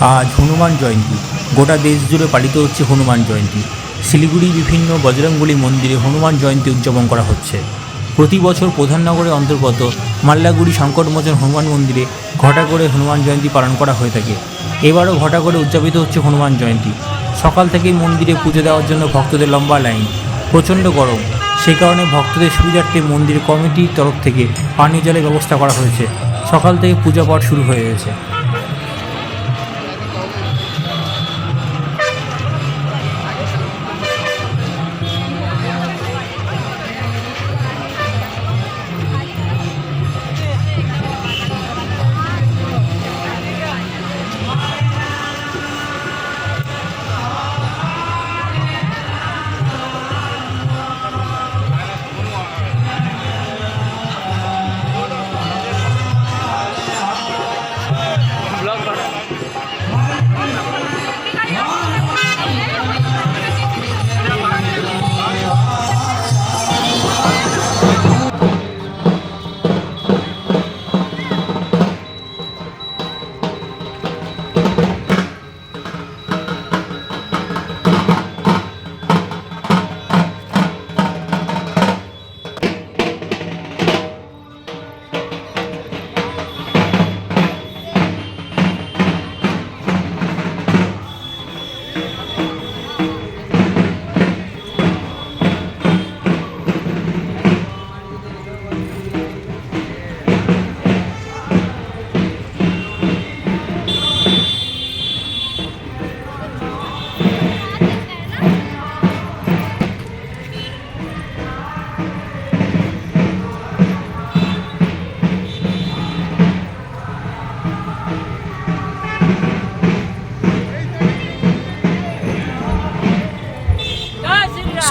আজ হনুমান জয়ন্তী। গোটা দেশ জুড়ে পালিত হচ্ছে হনুমান জয়ন্তী। শিলিগুড়ি বিভিন্ন বজরংবলী মন্দিরে হনুমান জয়ন্তী উদযাপন করা হচ্ছে। প্রতি বছর প্রধাননগরের অন্তর্গত মাল্লাগুড়ি সংকটমোচন হনুমান মন্দিরে ঘটা করে হনুমান জয়ন্তী পালন করা হয়ে থাকে। এবারও ঘটা করে উদযাপিত হচ্ছে হনুমান জয়ন্তী। সকাল থেকেই মন্দিরে পুজো দেওয়ার জন্য ভক্তদের লম্বা লাইন। প্রচণ্ড গরম, সেই কারণে ভক্তদের সুবিধার্থে মন্দির কমিটির তরফ থেকে পানীয় জলের ব্যবস্থা করা হয়েছে। সকাল থেকে পূজা পাঠ শুরু হয়ে গেছে।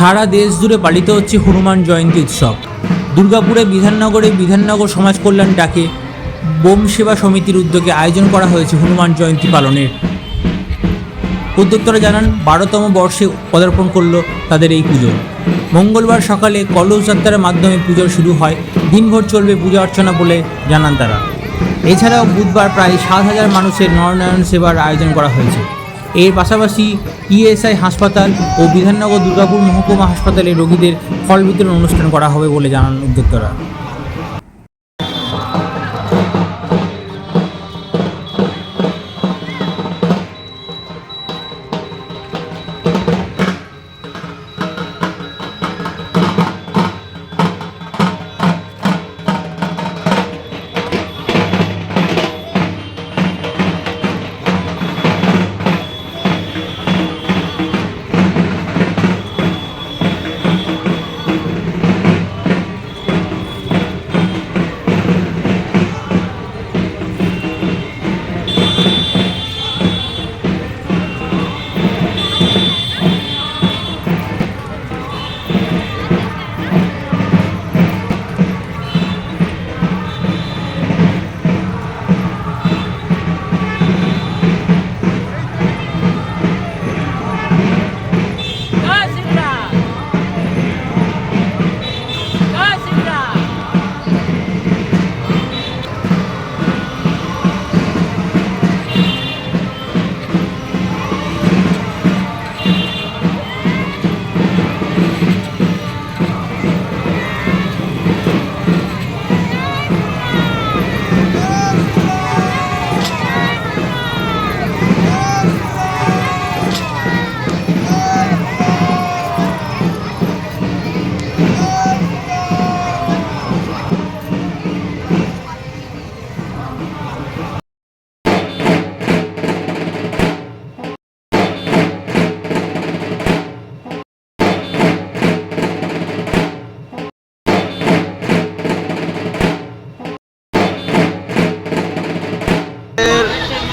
সারা দেশ জুড়ে পালিত হচ্ছে হনুমান জয়ন্তী উৎসব। দুর্গাপুরে বিধাননগর সমাজ কল্যাণ ডাকে বোম সেবা সমিতির উদ্যোগে আয়োজন করা হয়েছে হনুমান জয়ন্তী পালনের। উদ্যোক্তারা জানান 12তম বর্ষে পদার্পণ করল তাদের এই পুজো। মঙ্গলবার সকালে কলস যাত্রার মাধ্যমে পুজো শুরু হয়। দিনভর চলবে পূজা অর্চনা বলে জানান তারা। এছাড়াও বুধবার প্রায় 7,000 মানুষের নরনারায়ণ সেবার আয়োজন করা হয়েছে। এর পাশাপাশি ইএসআই হাসপাতাল ও বিধাননগর দুর্গাপুর মহকুমা হাসপাতালে রোগীদের ফল বিতরণ অনুষ্ঠান করা হবে বলে জানান উদ্যোক্তারা।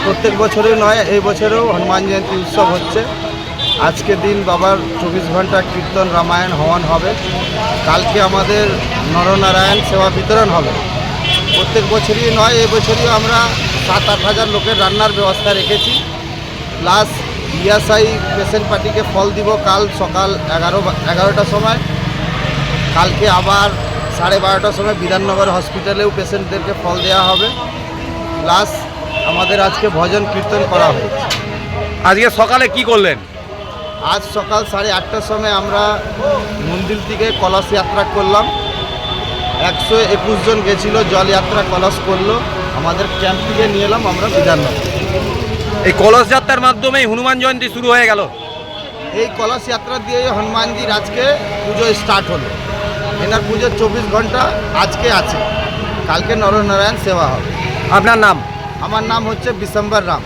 প্রত্যেক বছরই নয়, এই বছরেও হনুমান জয়ন্তী উৎসব হচ্ছে। আজকের দিন বাবার 24 ঘন্টা কীর্তন রামায়ণ হওয়ান হবে। কালকে আমাদের নরনারায়ণ সেবা বিতরণ হবে। প্রত্যেক বছরই নয়, এই বছরই আমরা 7-8 হাজার লোকের রান্নার ব্যবস্থা রেখেছি। প্লাস ইএসআই পেশেন্ট পার্টিকে ফল দিব কাল সকাল 11টার সময়। কালকে আবার 12:30টার সময় বিধাননগর হসপিটালেও পেশেন্টদেরকে ফল দেওয়া হবে। প্লাস আমাদের আজকে ভজন কীর্তন করা হয়েছে। আজকে সকালে কি করলেন? আজ সকাল 8:30টার সময় আমরা মন্দির থেকে কলস যাত্রা করলাম। 121 জন গেছিল, জল যাত্রা কলস করলো। আমাদের ক্যাম্প থেকে নিয়ে এলাম আমরা বিধাননগর। এই কলস যাত্রার মাধ্যমেই হনুমান জয়ন্তী শুরু হয়ে গেল। এই কলস যাত্রা দিয়ে হনুমানজির আজকে পুজো স্টার্ট হলো। এনার পুজো 24 ঘন্টা আজকে আছে, কালকে নরনারায়ণ সেবা হবে। আপনার নাম? আমার নাম হচ্ছে বিশম্বর রাম।